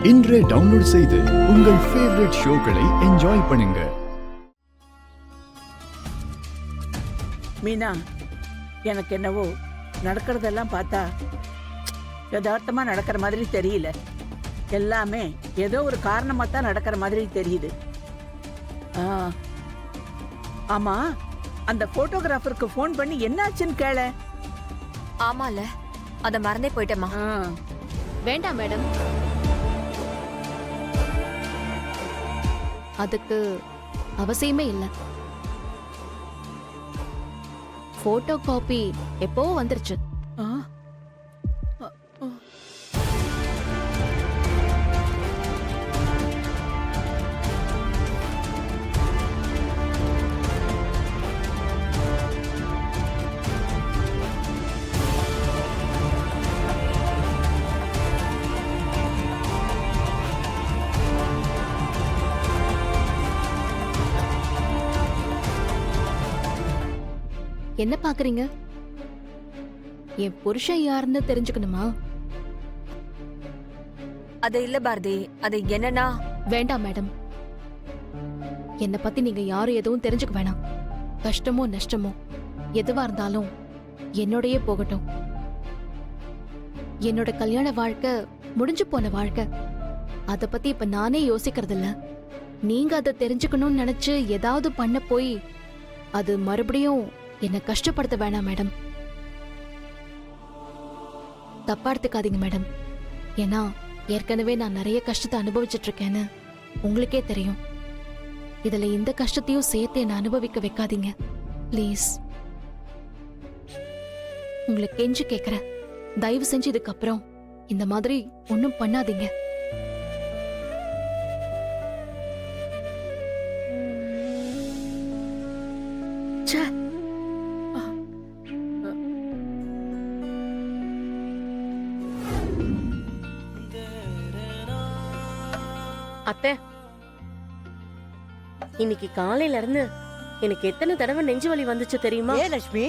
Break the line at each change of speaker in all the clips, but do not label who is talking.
இன்றே டவுன்லோட் செய்து உங்கள் ஃபேவரட் ஷோக்களை என்ஜாய் பண்ணுங்க.
மீனா, எனக்கு என்னவோ நடக்கிறதெல்லாம் பார்த்தா யதார்த்தமா நடக்கிற மாதிரி தெரியல. எல்லாமே ஏதோ ஒரு காரணமா தான் நடக்கிற மாதிரி தெரியுது. ஆமா, அந்த போட்டோகிராஃபருக்கு ஃபோன் பண்ணி என்னாச்சுன்னு கேள.
ஆமால, அத மறந்தே போயிட்டேமா.
வேண்டாம் மேடம், அதுக்கு அவசியமே இல்லை. போட்டோ காப்பி எப்போ வந்துருச்சு. என்ன பாக்குறீங்க? என் புருஷன் யாருன்னு தெரிஞ்சுக்கணுமா?
அது இல்ல பாரதி, அது என்னன்னா.
வேண்டாம் மேடம், என்ன பத்தி நீங்க யாரும் எதுவும் தெரிஞ்சுக்க வேணாம். கஷ்டமோ நஷ்டமோ எதுவா இருந்தாலும் என்னோடயே போகட்டும். என்னோட கல்யாண வாழ்க்கை முடிஞ்சு போன வாழ்க்கை. அத பத்தி இப்ப நானே யோசிக்கிறது இல்ல. நீங்க அதை தெரிஞ்சுக்கணும்னு நினைச்சு ஏதாவது பண்ண போய் அது மறுபடியும் என்ன கஷ்டப்படுத்த வேணாம் மேடம். தப்பா எடுத்துக்காதீங்க மேடம். ஏன்னா ஏற்கனவே நான் நிறைய கஷ்டத்தை அனுபவிச்சுட்டு இருக்கேன்னு உங்களுக்கே தெரியும். இதுல இந்த கஷ்டத்தையும் சேர்த்து என்ன அனுபவிக்க வைக்காதீங்க பிளீஸ். உங்களை கெஞ்சு கேக்குறேன், தயவு செஞ்சு இதுக்கப்புறம் இந்த மாதிரி ஒன்னும் பண்ணாதீங்க.
அத்தை, இன்னைக்கு காலையில இருந்து எனக்கு எத்தனை தடவை நெஞ்சு வலி வந்துச்சு தெரியுமா?
ஏ லட்சுமி,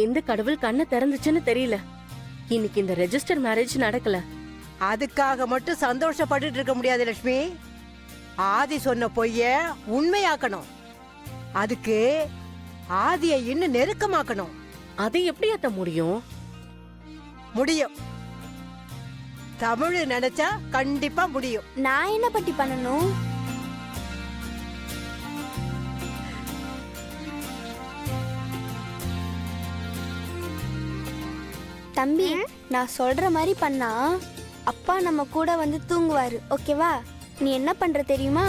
எந்த கடவுள் கண்ணை திறந்துச்சுன்னு தெரியல. இன்னைக்கு இந்த ரெஜிஸ்டர் மேரேஜ் நடக்கல.
அதுக்காக மட்டும் சந்தோஷப்பட்டுட்டு இருக்க முடியாது லட்சுமி. ஆதி சொன்ன பொய்ய உண்மையாக்கணும். அதுக்கு ஆதியை இன்னும் நெருக்கமாக்கணும்.
அது எப்படி அத்த முடியும்?
முடியும். தமிழ் நினைச்சா கண்டிப்பா முடியும்.
நான் என்ன பட்டி பண்ணணும்? தம்பி, நான் சொல்ற மாதிரி பண்ணா அப்பா நம்ம கூட வந்து தூங்குவாரு. ஓகேவா? நீ என்ன பண்ற தெரியுமா?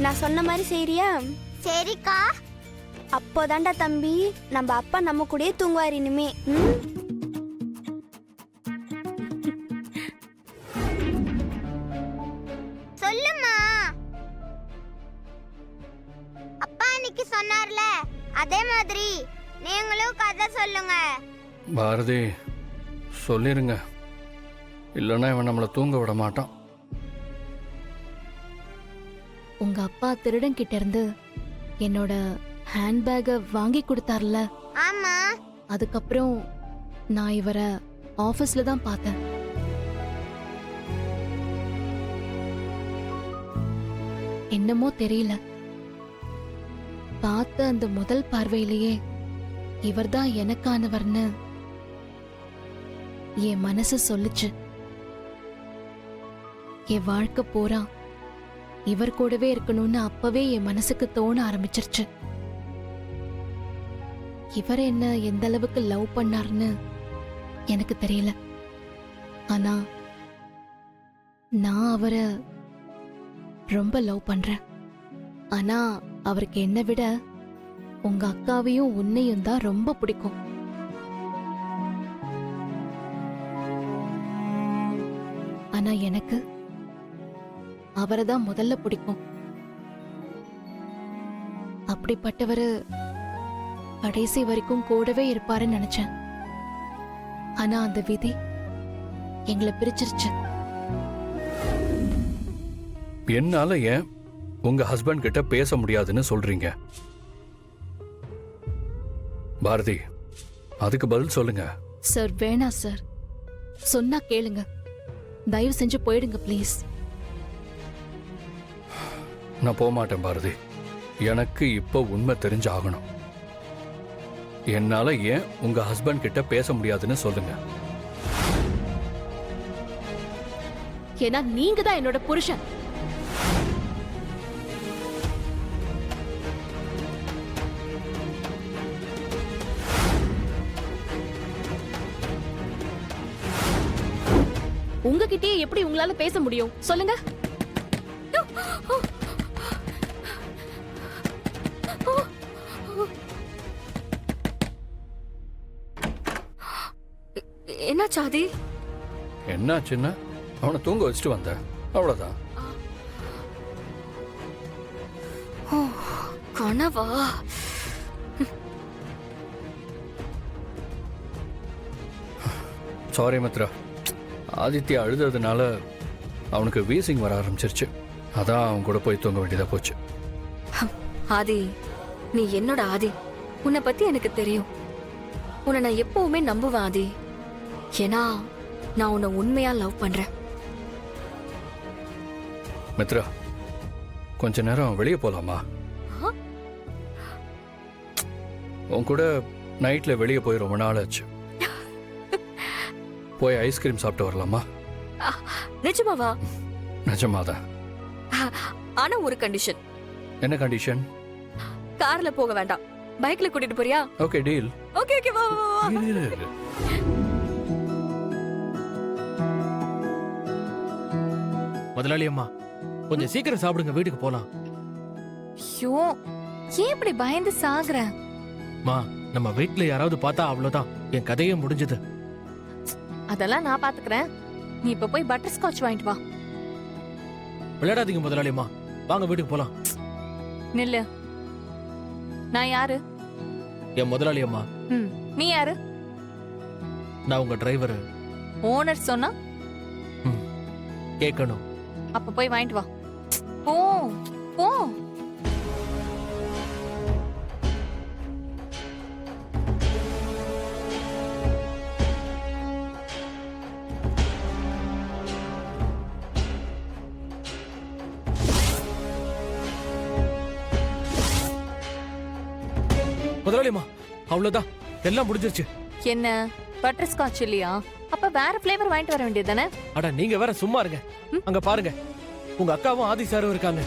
நான் சொன்ன மாதிரி செய்றியா? சரிக்கா. அப்போதான்டா தம்பி நம்ம அப்பா நம்ம கூடயே தூங்குவார் இனிமே.
சொல்லுமா. அப்பா அன்னைக்கு சொன்னார்ல, அதே மாதிரி நீங்களும் கதை சொல்லுங்க.
பாரதி, சொல்லிருங்க, இல்லைன்னா இவன் நம்மளை தூங்க விட மாட்டான்.
உங்க அப்பா திருடன் கிட்ட இருந்து என்னோட ஹேண்ட்பேக வாங்கி கொடுத்தார்ல.
ஆமா.
அதுக்கப்புறம் நான் இவரை ஆபீஸ்ல தான் பார்த்தேன். என்னமோ தெரியல, பார்த்த அந்த முதல் பார்வையிலேயே இவர்தான் எனக்கானவர்னு என் மனசு சொல்லுச்சு. என் வாழ்க்கை பூரா இவர் கூடவே இருக்கணும்னு அப்பவே என் மனசுக்கு தோண ஆரம்பிச்சிருச்சு. இவர் என்ன எந்த அளவுக்கு லவ் பண்ணார்னு எனக்கு தெரியல. ஆனா நான் அவரை ரொம்ப லவ் பண்றேன். ஆனா அவருக்கு என்னை விட உங்க அக்காவையும் உன்னையும் தான் ரொம்ப பிடிக்கும். ஆனா எனக்கு அவரை தான் முதல்ல பிடிக்கும். அப்படிப்பட்டவரு கடைசி வரைக்கும் கூடவே இருப்பாருன்னு நினைச்சேன். ஆனா அந்த விதி எங்களை பிரிச்சிருச்சு.
என்னால ஏன் உங்க ஹஸ்பண்ட் கிட்ட பேச முடியாதுன்னு சொல்றீங்க. பாரதி, அதுக்கு பதில் சொல்லுங்க.
சார் வேணாம் சார், சொன்னா கேளுங்க. தயவு செஞ்சு போயிடுங்க ப்ளீஸ்.
நான் போக மாட்டேன் பாரதி. எனக்கு இப்போ உண்மை தெரிஞ்சு ஆகணும். என்னால ஏன் உங்க ஹஸ்பண்ட் கிட்ட பேச முடியாதுன்னு சொல்லுங்க.
ஏன்னா நீங்க தான் என்னோட புருஷன். உங்ககிட்டயே எப்படி உங்களால பேச முடியும் சொல்லுங்க?
என்னாச்சு ஆதி?
என்னாச்சுன்னா அவனை தூங்க வச்சுட்டு வந்தேன், அவ்வளவுதான்.
கனவா?
சாரி மித்ரா, ஆதித்யா அழுததுனால அவனுக்கு வீசிங் வர ஆரம்பிச்சிருச்சு. அதான் அவன் கூட போய் தூங்க வேண்டியதா போச்சு.
ஆதி, நீ என்னோட ஆதி. உன்னை பத்தி எனக்கு தெரியும். உன்னை நான் எப்பவுமே நம்புவேன் ஆதி. ஏன்னா நான் உன்னை உண்மையா லவ் பண்றேன்.
மித்ரா, கொஞ்ச நேரம் வெளியே போலாமா? உன் கூட நைட்ல வெளியே போய் ரொம்ப நாள் ஆச்சு. போய் ஐஸ்கிரீம் சாப்பிட்டு வரலாமா?
நிஜமாவா?
நிஜமாதான்.
ஆனா ஒரு கண்டிஷன்.
என்ன கண்டிஷன்?
கார்ல போக வேண்டாம், பைக்ல கூட்டிட்டு போறியா?
Okay, deal.
ஓகே ஓகே, வா வா வா.
இரு.
முதலாளி அம்மா, கொஞ்சம் சீக்கிரம் சாப்பிடுங்க, வீட்டுக்கு போலாம்.
ஐயோ, ஏன் இப்படி பயந்து சாகுற?
மா, நம்ம வீட்ல யாராவது பார்த்தா அவ்வளவுதான், என் கதையே முடிஞ்சது.
அதெல்லாம் நான் பாத்துக்கிறேன். நீ இப்ப போய் பட்டர் ஸ்காட்ச் வாங்கிட்டு வா.
விளையாடாதீங்க முதலாளி அம்மா, வாங்க வீட்டுக்கு போலாம்.
நில்லு. நான் யாரு?
என் முதலாளி அம்மா.
நீ யாரு?
நான் உங்க டிரைவர்.
ஓனர் சொன்னா
கேட்கணும்.
அப்ப போய் வாங்கிட்டு வா. போ போ.
முதலாளி அம்மா, அவ்வளவுதான், எல்லாம் முடிஞ்சிருச்சு.
என்ன பட்டர் ஸ்காட்ச் இல்லையா? அப்ப வேற ஃப்ளேவர் வாங்கிட்டு வர வேண்டியது தானே?
அட நீங்க வேற சும்மா இருங்க. அங்க பாருங்க, உங்க அக்காவும் ஆதி சாரும் இருக்காங்க.